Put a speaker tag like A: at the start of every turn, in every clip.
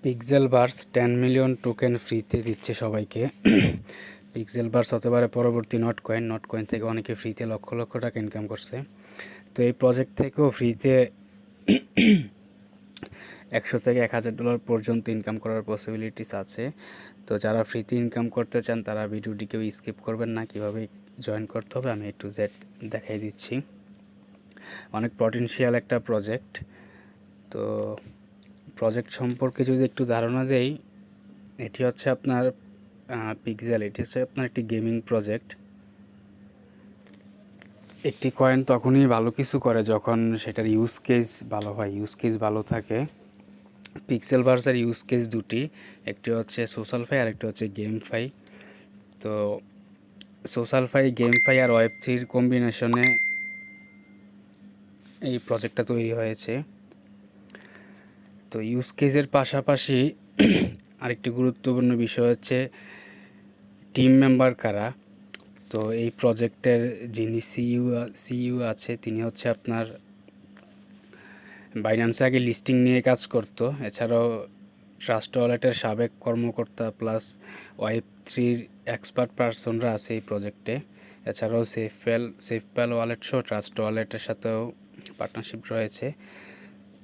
A: পিক্সেলভার্স 10 million token ফ্রিতে দিচ্ছে সবাইকে। পিক্সেলভার্স হতে পারে পরবর্তী নট কয়েন থেকে অনেকে ফ্রিতে লক্ষ লক্ষ টাকা ইনকাম করছে। তো এই প্রজেক্ট থেকেও ফ্রিতে 100 থেকে $1000 পর্যন্ত ইনকাম করার পসিবিলিটিস আছে। তো যারা ফ্রিতে ইনকাম করতে চান তারা ভিডিওটি কেউ স্কিপ করবেন না। কীভাবে জয়েন করতে হবে আমি A to Z দেখাই দিচ্ছি। অনেক পটেনশিয়াল একটা প্রজেক্ট। তো প্রজেক্ট সম্পর্কে যদি একটু ধারণা দেই, এটি হচ্ছে আপনার পিক্সেল। এটি হচ্ছে আপনার একটি গেমিং প্রজেক্ট। একটি কয়েন তখনই ভালো কিছু করে যখন সেটার ইউজ কেস ভালো হয়, ইউজ কেস ভালো থাকে। পিক্সেলভার্সের ইউজ কেস দুটি, একটি হচ্ছে সোশ্যালফাই আর একটি হচ্ছে গেমফাই। তো সোশ্যালফাই, গেমফাই আর ওয়েব3 কম্বিনেশনে এই প্রজেক্টটা তৈরি হয়েছে। তো ইউজ কেসের পাশাপাশি আরেকটি গুরুত্বপূর্ণ বিষয় হচ্ছে টিম মেম্বার কারা। তো এই প্রজেক্টের যিনি সিইও আছে তিনি হচ্ছে আপনার বাইন্যান্সে আগে লিস্টিং নিয়ে কাজ করতো। এছাড়াও ট্রাস্ট ওয়ালেটের সাবেক কর্মকর্তা প্লাস ওয়েব3 এক্সপার্ট পারসনরা আছে এই প্রজেক্টে। এছাড়াও সেফপ্যাল ওয়ালেট সহ ট্রাস্ট ওয়ালেটের সাথেও পার্টনারশিপ রয়েছে।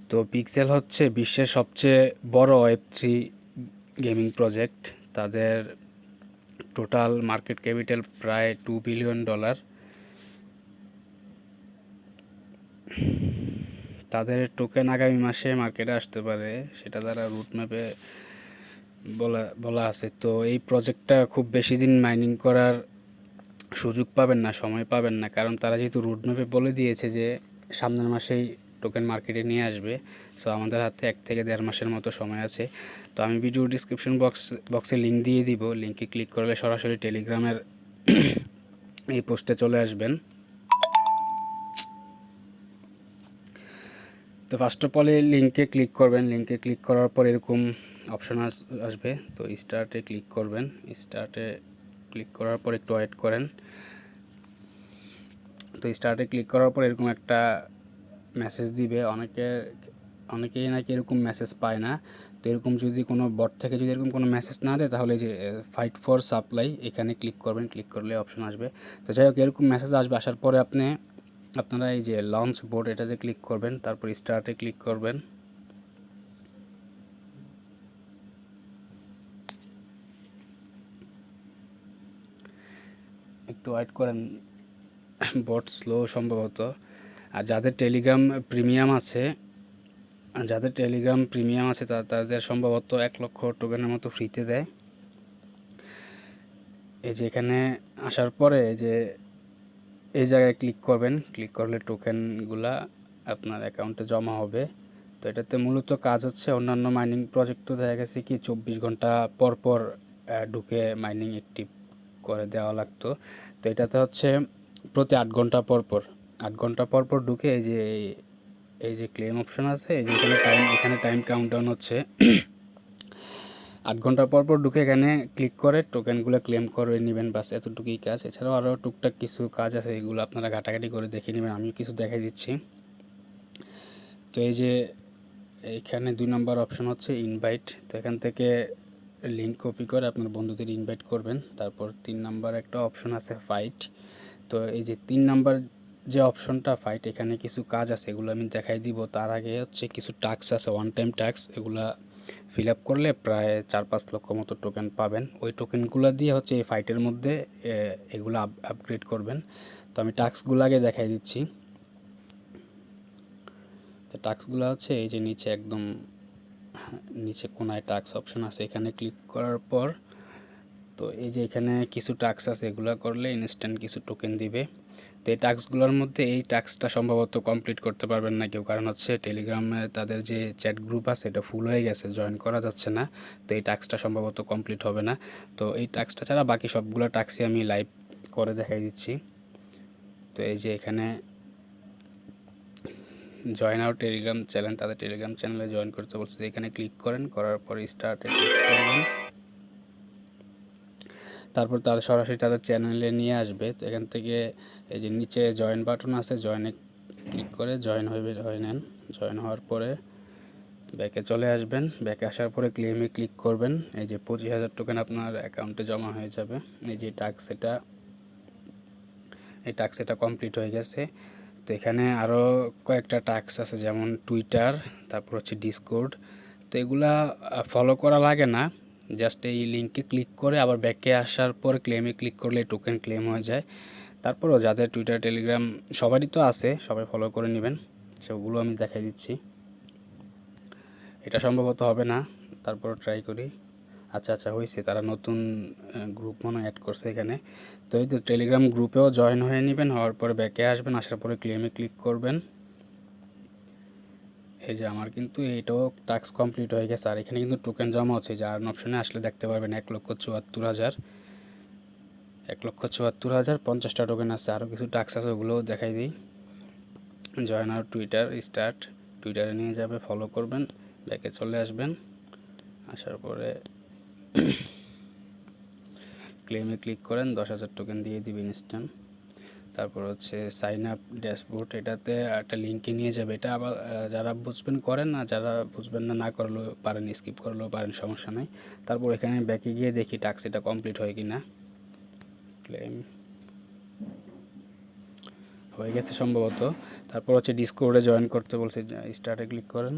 A: তো পিক্সেল হচ্ছে বিশ্বের সবচেয়ে বড় ওয়েব3 গেমিং প্রজেক্ট। তাদের টোটাল মার্কেট ক্যাপিটাল প্রায় $2 বিলিয়ন। তাদের টোকেন আগামী মাসে মার্কেটে আসতে পারে, সেটা তারা রুটম্যাপে বলা আছে। তো এই প্রজেক্টটা খুব বেশি দিন মাইনিং করার সুযোগ পাবেন না, সময় পাবেন না, কারণ তারা যেহেতু রুটম্যাপে বলে দিয়েছে যে সামনের মাসেই টোকেন মার্কেটে নিয়ে আসবে। সো আমাদের হাতে 1 থেকে 1.5 মাসের মতো সময় আছে। তো আমি ভিডিও ডিসক্রিপশন বক্সে লিঙ্ক দিয়ে দিব। লিঙ্কে ক্লিক করলে সরাসরি টেলিগ্রামের এই পোস্টে চলে আসবেন। তো ফার্স্ট অফ অল এই লিঙ্কে ক্লিক করবেন। লিঙ্কে ক্লিক করার পর এরকম অপশন আসবে। তো স্টার্টে ক্লিক করবেন। স্টার্টে ক্লিক করার পর একটু ওয়েট করেন। তো স্টার্টে ক্লিক করার পর এরকম একটা মেসেজ দিবে। অনেকেই নাকি এরকম মেসেজ পায় না। তো এরকম যদি কোনো বট থেকে যদি এরকম কোনো মেসেজ না দেয় তাহলে যে ফাইট ফর সাপ্লাই এখানে ক্লিক করবেন। ক্লিক করলে অপশন আসবে। তো যাই হোক, এরকম মেসেজ আসবে। আসার পরে আপনারা এই যে লঞ্চ বোর্ড এটাতে ক্লিক করবেন। তারপর স্টার্টে ক্লিক করবেন। একটু ওয়েট করেন, বোর্ড স্লো সম্ভবত। আর যাদের টেলিগ্রাম প্রিমিয়াম আছে তাদের সম্ভবত 1 লক্ষ টোকেনের মতো ফ্রিতে দেয়। এই যে এখানে আসার পরে এই জায়গায় ক্লিক করবেন। ক্লিক করলে টোকেনগুলা আপনার অ্যাকাউন্টে জমা হবে। তো এটাতে মূলত কাজ হচ্ছে, অন্যান্য মাইনিং প্রজেক্ট তো দেখা গেছে কি 24 ঘন্টা পর পর ঢুকে মাইনিং অ্যাক্টিভ করে দেওয়া লাগতো। তো এটাতে হচ্ছে প্রতি 8 ঘন্টা পর পর ঢুকে এই যে ক্লেম অপশন আছে, এই যে এখানে টাইম কাউন্টডাউন হচ্ছে। 8 ঘন্টা পর ঢুকে এখানে ক্লিক করে টোকেনগুলো ক্লেম করে নেবেন। বাস এতটুকুই কাজ। এছাড়াও আরও টুকটাক কিছু কাজ আছে, এগুলো আপনারা ঘাটাঘাটি করে দেখে নেবেন। আমিও কিছু দেখাই দিচ্ছি। তো এই যে এখানে 2 নম্বর অপশন হচ্ছে ইনভাইট। তো এখান থেকে লিঙ্ক কপি করে আপনার বন্ধুদের ইনভাইট করবেন। তারপর 3 নাম্বার একটা অপশন আছে ফাইট। তো এই যে 3 নাম্বার যে অপশনটা ফাইট, এখানে কিছু কাজ আছে, এগুলো আমি দেখাই দিব। তার আগে হচ্ছে কিছু টাস্ক আছে, ওয়ান টাইম টাস্ক। এগুলা ফিল আপ করলে প্রায় 4-5 লক্ষ মতো টোকেন পাবেন। ওই টোকেনগুলো দিয়ে হচ্ছে এই ফাইটের মধ্যে এগুলো আপগ্রেড করবেন। তো আমি টাস্কগুলো আগে দেখাই দিচ্ছি। তো টাস্কগুলো হচ্ছে এই যে নিচে কোনায় টাস্ক অপশন আছে, এখানে ক্লিক করার পর তো এই যে এখানে কিছু টাস্ক আছে, এগুলো করলে ইনস্ট্যান্ট কিছু টোকেন দিবে। তো এই টাস্কগুলোর মধ্যে এই টাস্কটা সম্ভবত কমপ্লিট করতে পারবেন না কেউ, কারণ হচ্ছে টেলিগ্রামে তাদের যে চ্যাট গ্রুপ আছে এটা ফুল হয়ে গেছে, জয়েন করা যাচ্ছে না। তো এই টাস্কটা সম্ভবত কমপ্লিট হবে না। তো এই টাস্কটা ছাড়া বাকি সবগুলো টাস্কই আমি লাইভ করে দেখাই দিচ্ছি। তো এই যে এখানে জয়েন আউট টেলিগ্রাম চ্যানেল, তাদের টেলিগ্রাম চ্যানেলে জয়েন করতে বলছে। এখানে ক্লিক করার পর স্টার্টে ক্লিক করবেন। তারপর তাদের সরাসরি তাদের চ্যানেলে নিয়ে আসবে। তো এখান থেকে এই যে নিচে জয়েন বাটন আছে, জয়েনে ক্লিক করে জয়েন হয়ে নেন। জয়েন হওয়ার পরে ব্যাকে চলে আসবেন। ব্যাকে আসার পরে ক্লেমে ক্লিক করবেন। এই যে 25,000 টোকেন আপনার অ্যাকাউন্টে জমা হয়ে যাবে। এই যে টাস্ক এটা কমপ্লিট হয়ে গেছে। তো এখানে আরও কয়েকটা টাস্ক আছে, যেমন টুইটার, তারপর হচ্ছে ডিসকর্ড। তো এগুলা ফলো করা লাগে না, জাস্ট এই লিঙ্কে ক্লিক করে আবার ব্যাকে আসার পর ক্লেমে ক্লিক করলে টোকেন ক্লেম হয়ে যায়। তারপরও যাদের টুইটার, টেলিগ্রাম সবারই তো আছে, সবাই ফলো করে নেবেন। সেগুলো আমি দেখাই দিচ্ছি। এটা সম্ভবত হবে না, তারপর ট্রাই করি। আচ্ছা হয়েছে, তারা নতুন গ্রুপ মনে অ্যাড করছে এখানে। তো এই তো টেলিগ্রাম গ্রুপেও জয়েন হয়ে নেবেন। হওয়ার পরে ব্যাকে আসবেন, আসার পরে ক্লেমে ক্লিক করবেন। এই যে আমার কিন্তু এইটাও টাস্ক কমপ্লিট হয়ে গেছে। আর এখানে কিন্তু টোকেন জমা হচ্ছে, যে আর্ন অপশনে আসলে দেখতে পারবেন 1,74,000 টোকেন আছে। আরও কিছু টাস্ক আছে, ওগুলোও দেখাই দিই। জয়েন আর টুইটার স্টার্ট, টুইটারে নিয়ে যাবে, ফলো করবেন, ব্যাকে চলে আসবেন। আসার পরে ক্লেমে ক্লিক করেন, 10,000 টোকেন দিয়ে দিবেন ইনস্ট্যান্ট। তারপর হচ্ছে সাইন আপ ড্যাশবোর্ড, এটাতে একটা লিঙ্কে নিয়ে যাবে। এটা আবার যারা বুঝবেন করেন, আর যারা বুঝবেন না করলেও পারেন, স্কিপ করলেও পারেন, সমস্যা নেই। তারপর এখানে ব্যাকে গিয়ে দেখি টাস্ক এটা কমপ্লিট হয় কি না। ক্লেম হয়ে গেছে সম্ভবত। তারপর হচ্ছে ডিসকর্ডে জয়েন করতে বলছে, স্টার্টে ক্লিক করেন।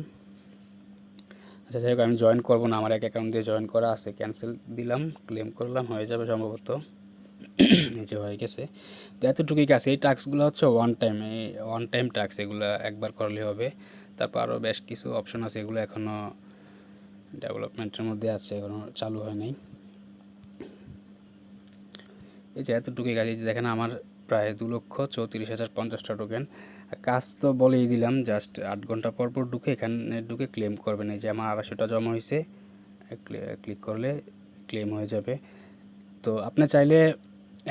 A: আচ্ছা যাই হোক, আমি জয়েন করবো না, আমার এক অ্যাকাউন্ট দিয়ে জয়েন করা আছে। ক্যান্সেল দিলাম, ক্লেম করলাম, হয়ে যাবে সম্ভবত। এই যে হয়ে গেছে। তো এতটুকুই কাজ। এই টাস্কগুলো হচ্ছে ওয়ান টাইম টাস্ক, এগুলো একবার করলে হবে। তারপর আরও বেশ কিছু অপশন আছে, এগুলো এখনও ডেভেলপমেন্টের মধ্যে আছে, এখনও চালু হয় নাই। এই যে এতটুকুই কাজ। এই যে দেখেন আমার প্রায় 2,34,050 টোকেন। কাজ তো বলেই দিলাম, জাস্ট 8 ঘন্টা পর পর এখানে ঢুকে ক্লেম করবেন। এই যে আমার 250টা জমা হয়েছে, ক্লিক করলে ক্লেম হয়ে যাবে। তো আপনি চাইলে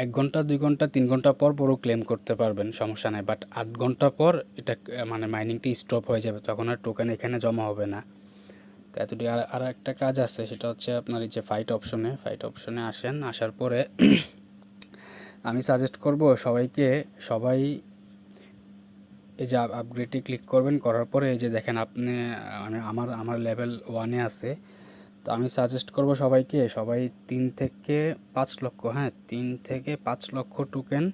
A: 1 ঘন্টা, 2 ঘন্টা, 3 ঘন্টা পর পরও ক্লেম করতে পারবেন, সমস্যা নাই। বাট 8 ঘন্টা পর এটা মানে মাইনিংটি স্টপ হয়ে যাবে, তখন আর টোকেন এখানে জমা হবে না। তো এতটি। আর একটা কাজ আছে, সেটা হচ্ছে আপনার এই যে ফাইট অপশনে আসেন। আসার পরে আমি সাজেস্ট করব সবাই এই যে আপগ্রেডে ক্লিক করবেন। করার পরে এই যে দেখেন আপনি, আমার লেভেল 1-এ আছে। তো আমি সাজেস্ট করব সবাই 3 থেকে 5 লক্ষ, 3 থেকে 5 লক্ষ টোকেন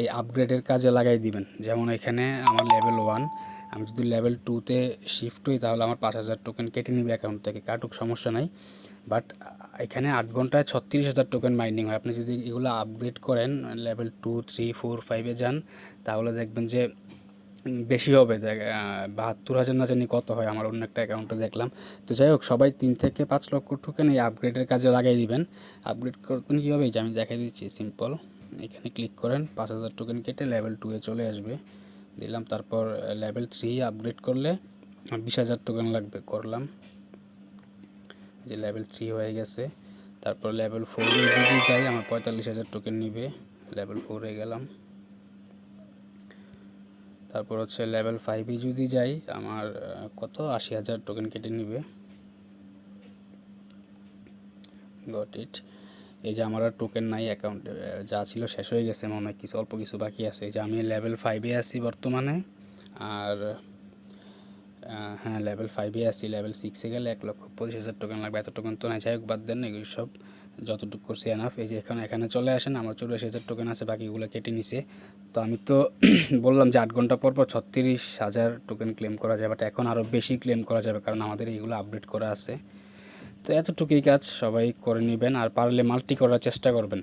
A: এই আপগ্রেডের কাজে লাগাই দিবেন। যেমন এখানে আমার লেভেল 1, আমি যদি লেভেল 2-তে শিফট হই তাহলে আমার 5,000 টোকেন কেটে নিবে অ্যাকাউন্ট থেকে, কাটুক, সমস্যা নাই। বাট এখানে 8 ঘন্টায় 36,000 টোকেন মাইনিং হয়। আপনি যদি এগুলো আপগ্রেড করেন, লেভেল 2, 3, 4, 5-এ যান, তাহলে দেখবেন যে বেশি হবে। 72,000 না জানি কত হয়, আমার অন্য একটা অ্যাকাউন্টে দেখলাম। তো যাই হোক, সবাই 3 থেকে 5 লক্ষ টোকেন এই আপগ্রেডের কাজে লাগাই দিবেন। আপগ্রেড করবেন কীভাবে, এই যে আমি দেখাই দিচ্ছি, সিম্পল। এখানে ক্লিক করেন, 5,000 টোকেন কেটে লেভেল 2-এ চলে আসবে, দিলাম। তারপর লেভেল 3 আপগ্রেড করলে 20,000 টোকেন লাগবে, করলাম। যে লেভেল 3 হয়ে গেছে। তারপর লেভেল 4-এ যদি যাই, আমার 45,000 টোকেন নিবে, লেভেল 4-এ গেলাম। তারপর হচ্ছে লেভেল 5-এ যদি যাই, আমার 80,000 টোকেন কেটে নিবে। Got it. এই যে আমার আর টোকেন নাই অ্যাকাউন্টে, যা ছিল শেষ হয়ে গেছে, মনে হয় অল্প কিছু বাকি আছে। এই যে আমি লেভেল 5-এ আছি বর্তমানে। আর হ্যাঁ, লেভেল 5-এ আছি। লেভেল 6-এ গেলে 1,25,000 টোকেন লাগবে। এত টোকেন তো নাই, যাই হোক, বাদ দেন, এগুলো সব যতটুকু করছি এনাফ। এই যে এখানে চলে আসেন, আমার 84,000 টোকেন আছে, বাকিগুলো কেটে নিছে। তো আমি তো বললাম যে 8 ঘন্টা পর 36,000 টোকেন ক্লেম করা যায়, বাট এখন আরও বেশি ক্লেম করা যাবে, কারণ আমাদের এইগুলো আপডেট করা আছে। তো এতটুকুই কাজ, সবাই করে নেবেন। আর পারলে মাল্টি করার চেষ্টা করবেন,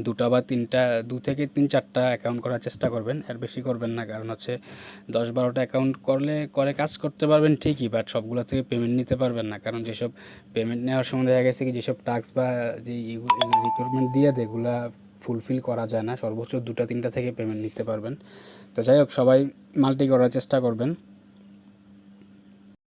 A: 2টা বা 3টা, 2 থেকে 3-4টা অ্যাকাউন্ট করার চেষ্টা করবেন, এর বেশি করবেন না। কারণ হচ্ছে 10-12টা অ্যাকাউন্ট কাজ করতে পারবেন ঠিকই, বাট সবগুলো থেকে পেমেন্ট নিতে পারবেন না। কারণ যেসব পেমেন্ট নেওয়ার সময় দেখা গেছে কি, যেসব টাস্ক বা যে রিক্রুটমেন্ট দিয়ে দেয়, এগুলো ফুলফিল করা যায় না। সর্বোচ্চ 2টা 3টা থেকে পেমেন্ট নিতে পারবেন। তো যাই হোক, সবাই মাল্টি করার চেষ্টা করবেন।